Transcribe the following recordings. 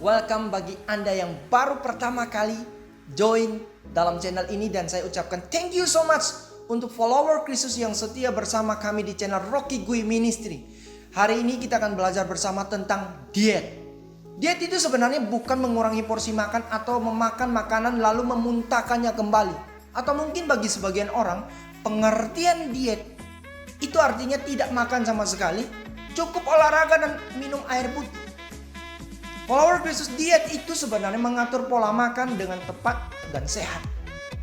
Welcome bagi Anda yang baru pertama kali join dalam channel ini, dan saya ucapkan thank you so much untuk follower Kristus yang setia bersama kami di channel Rocky Gui Ministry. Hari ini kita akan belajar bersama tentang diet. Diet itu sebenarnya bukan mengurangi porsi makan atau memakan makanan lalu memuntahkannya kembali. Atau mungkin bagi sebagian orang, pengertian diet itu artinya tidak makan sama sekali, cukup olahraga dan minum air putih. Follower Kristus, diet itu sebenarnya mengatur pola makan dengan tepat dan sehat.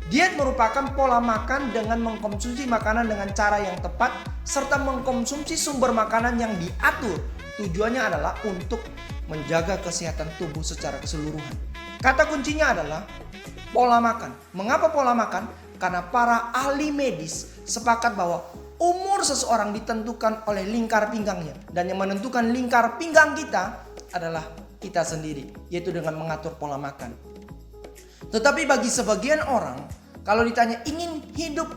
Diet merupakan pola makan dengan mengkonsumsi makanan dengan cara yang tepat serta mengkonsumsi sumber makanan yang diatur. Tujuannya adalah untuk menjaga kesehatan tubuh secara keseluruhan. Kata kuncinya adalah pola makan. Mengapa pola makan? Karena para ahli medis sepakat bahwa umur seseorang ditentukan oleh lingkar pinggangnya, dan yang menentukan lingkar pinggang kita adalah kita sendiri, yaitu dengan mengatur pola makan. Tetapi bagi sebagian orang, kalau ditanya ingin hidup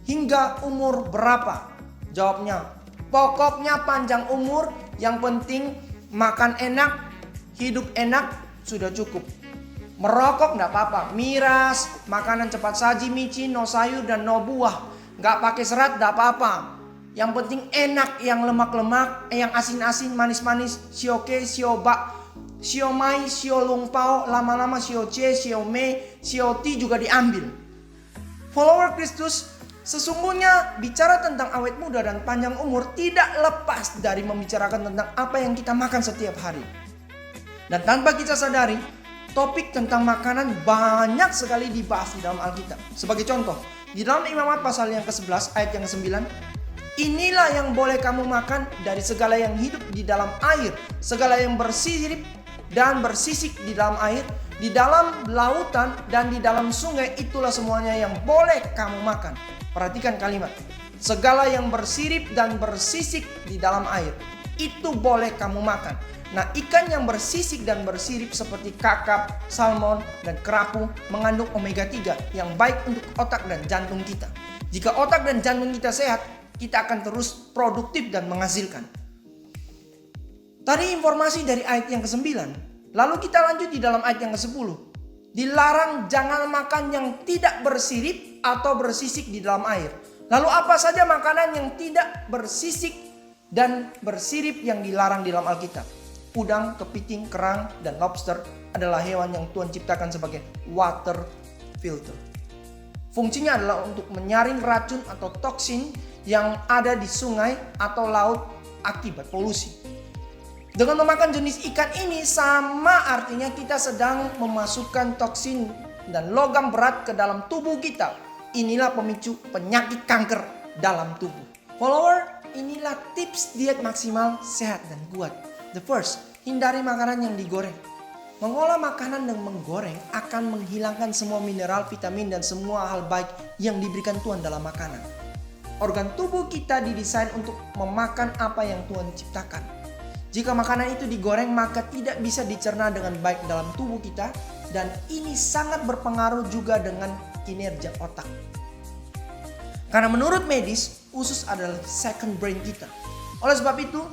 hingga umur berapa? Jawabnya, pokoknya panjang umur, yang penting makan enak, hidup enak, sudah cukup. Merokok nggak apa-apa, miras, makanan cepat saji, micin, no sayur dan no buah, nggak pakai serat nggak apa-apa. Yang penting enak, yang lemak-lemak, yang asin-asin, manis-manis, sioke, siobak, siomai, siolungpao, lama-lama sioce, siome, sioti juga diambil. Follower Kristus, sesungguhnya bicara tentang awet muda dan panjang umur tidak lepas dari membicarakan tentang apa yang kita makan setiap hari. Dan tanpa kita sadari, topik tentang makanan banyak sekali dibahas di dalam Alkitab. Sebagai contoh, di dalam Imamat pasal yang ke-11 ayat yang ke-9, inilah yang boleh kamu makan dari segala yang hidup di dalam air, segala yang bersirip dan bersisik di dalam air, di dalam lautan dan di dalam sungai, itulah semuanya yang boleh kamu makan. Perhatikan kalimat, segala yang bersirip dan bersisik di dalam air, itu boleh kamu makan. Nah, ikan yang bersisik dan bersirip seperti kakap, salmon, dan kerapu mengandung omega 3 yang baik untuk otak dan jantung kita. Jika otak dan jantung kita sehat, kita akan terus produktif dan menghasilkan. Tadi informasi dari ayat yang ke-9. Lalu kita lanjut di dalam ayat yang ke-10. Dilarang jangan makan yang tidak bersirip atau bersisik di dalam air. Lalu apa saja makanan yang tidak bersisik dan bersirip yang dilarang di dalam Alkitab? Udang, kepiting, kerang, dan lobster adalah hewan yang Tuhan ciptakan sebagai water filter. Fungsinya adalah untuk menyaring racun atau toksin yang ada di sungai atau laut akibat polusi. Dengan memakan jenis ikan ini sama artinya kita sedang memasukkan toksin dan logam berat ke dalam tubuh kita. Inilah pemicu penyakit kanker dalam tubuh. Follower, inilah tips diet maksimal, sehat dan kuat. The first, hindari makanan yang digoreng. Mengolah makanan dan menggoreng akan menghilangkan semua mineral, vitamin dan semua hal baik yang diberikan Tuhan dalam makanan. Organ tubuh kita didesain untuk memakan apa yang Tuhan ciptakan. Jika makanan itu digoreng, maka tidak bisa dicerna dengan baik dalam tubuh kita, dan ini sangat berpengaruh juga dengan kinerja otak. Karena menurut medis, usus adalah second brain kita. Oleh sebab itu,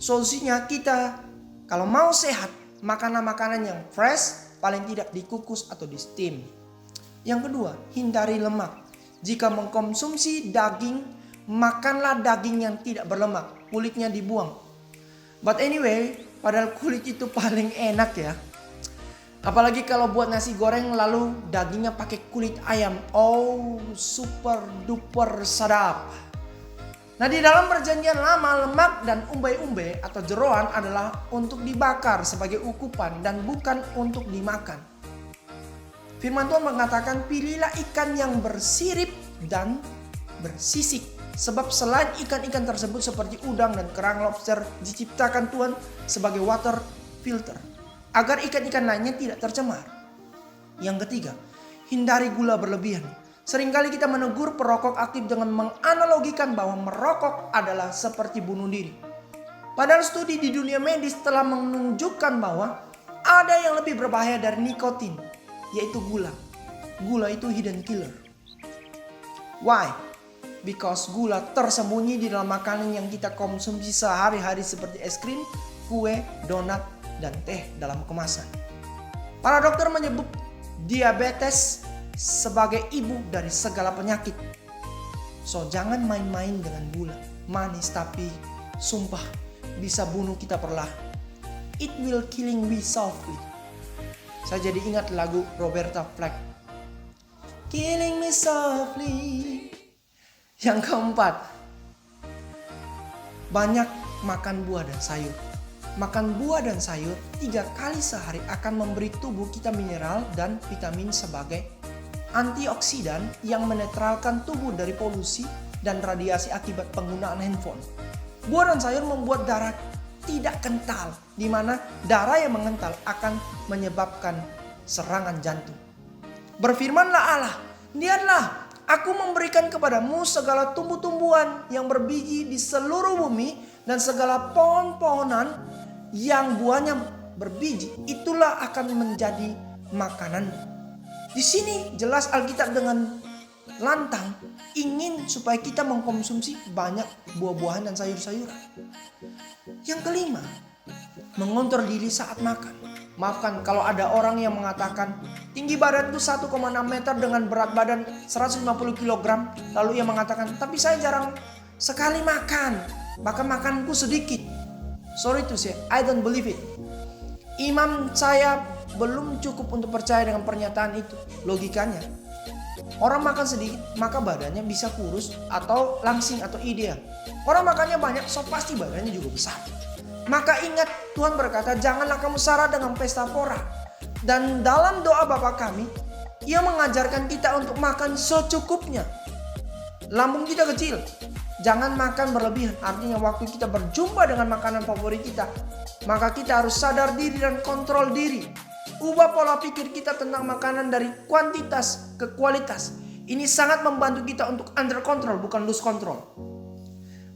solusinya kita kalau mau sehat, makanan-makanan yang fresh, paling tidak dikukus atau di steam. Yang kedua, hindari lemak. Jika mengkonsumsi daging, makanlah daging yang tidak berlemak, kulitnya dibuang. But anyway, padahal kulit itu paling enak ya. Apalagi kalau buat nasi goreng lalu dagingnya pakai kulit ayam. Oh, super duper sedap. Nah, di dalam perjanjian lama, lemak dan umbai-umbai atau jeroan adalah untuk dibakar sebagai ukupan dan bukan untuk dimakan. Firman Tuhan mengatakan, pilihlah ikan yang bersirip dan bersisik. Sebab selain ikan-ikan tersebut seperti udang dan kerang, lobster diciptakan Tuhan sebagai water filter, agar ikan-ikan lainnya tidak tercemar. Yang ketiga, hindari gula berlebihan. Seringkali kita menegur perokok aktif dengan menganalogikan bahwa merokok adalah seperti bunuh diri. Padahal studi di dunia medis telah menunjukkan bahwa ada yang lebih berbahaya dari nikotin, yaitu gula. Gula itu hidden killer. Why? Because gula tersembunyi di dalam makanan yang kita konsumsi sehari-hari seperti es krim, kue, donat, dan teh dalam kemasan. Para dokter menyebut diabetes sebagai ibu dari segala penyakit. So jangan main-main dengan gula. Manis tapi sumpah bisa bunuh kita perlahan. It will killing we softly. Saya jadi ingat lagu Roberta Flack. Killing me softly. Yang keempat, banyak makan buah dan sayur. Makan buah dan sayur 3 kali sehari akan memberi tubuh kita mineral dan vitamin sebagai antioksidan yang menetralkan tubuh dari polusi dan radiasi akibat penggunaan handphone. Buah dan sayur membuat darah tidak kental, di mana darah yang mengental akan menyebabkan serangan jantung. Berfirmanlah Allah, lihatlah, aku memberikan kepadamu segala tumbuh-tumbuhan yang berbiji di seluruh bumi dan segala pohon-pohonan yang buahnya berbiji, itulah akan menjadi makanan. Di sini jelas Alkitab dengan lantang ingin supaya kita mengkonsumsi banyak buah-buahan dan sayur-sayuran. Yang kelima, mengontrol diri saat makan. Maafkan kalau ada orang yang mengatakan tinggi badanku 1,6 meter dengan berat badan 150 kg. Lalu ia mengatakan, tapi saya jarang sekali makan, bahkan makanku sedikit. Sorry to say, I don't believe it. Imam saya belum cukup untuk percaya dengan pernyataan itu. Logikanya, orang makan sedikit maka badannya bisa kurus atau langsing atau ideal. Orang makannya banyak, so pasti badannya juga besar. Maka ingat, Tuhan berkata, janganlah kamu sara dengan pesta pora. Dan dalam doa Bapa kami, Ia mengajarkan kita untuk makan secukupnya. Lambung kita kecil, jangan makan berlebihan. Artinya waktu kita berjumpa dengan makanan favorit kita, maka kita harus sadar diri dan kontrol diri. Ubah pola pikir kita tentang makanan dari kuantitas ke kualitas. Ini sangat membantu kita untuk under control, bukan lose control.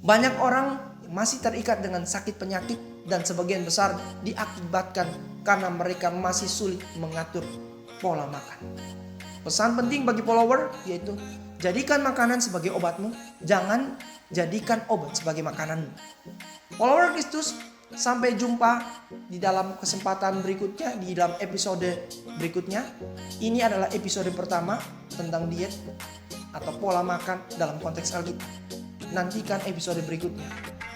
Banyak orang masih terikat dengan sakit penyakit dan sebagian besar diakibatkan karena mereka masih sulit mengatur pola makan. Pesan penting bagi follower yaitu jadikan makanan sebagai obatmu, jangan jadikan obat sebagai makananmu. Follower Kristus, sampai jumpa di dalam kesempatan berikutnya, di dalam episode berikutnya. Ini adalah episode pertama tentang diet atau pola makan dalam konteks Alkitab. Nantikan episode berikutnya.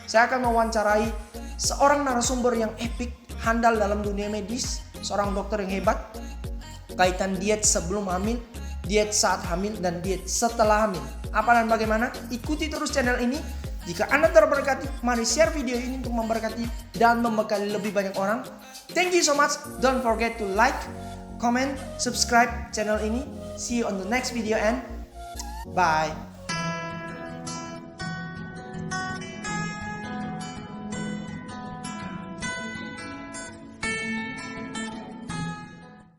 Saya akan mewawancarai seorang narasumber yang epik, handal dalam dunia medis, seorang dokter yang hebat, kaitan diet sebelum hamil, diet saat hamil, dan diet setelah hamil. Apa dan bagaimana? Ikuti terus channel ini. Jika Anda terberkati, mari share video ini untuk memberkati dan membekali lebih banyak orang. Thank you so much. Don't forget to like, comment, subscribe channel ini. See you on the next video and bye.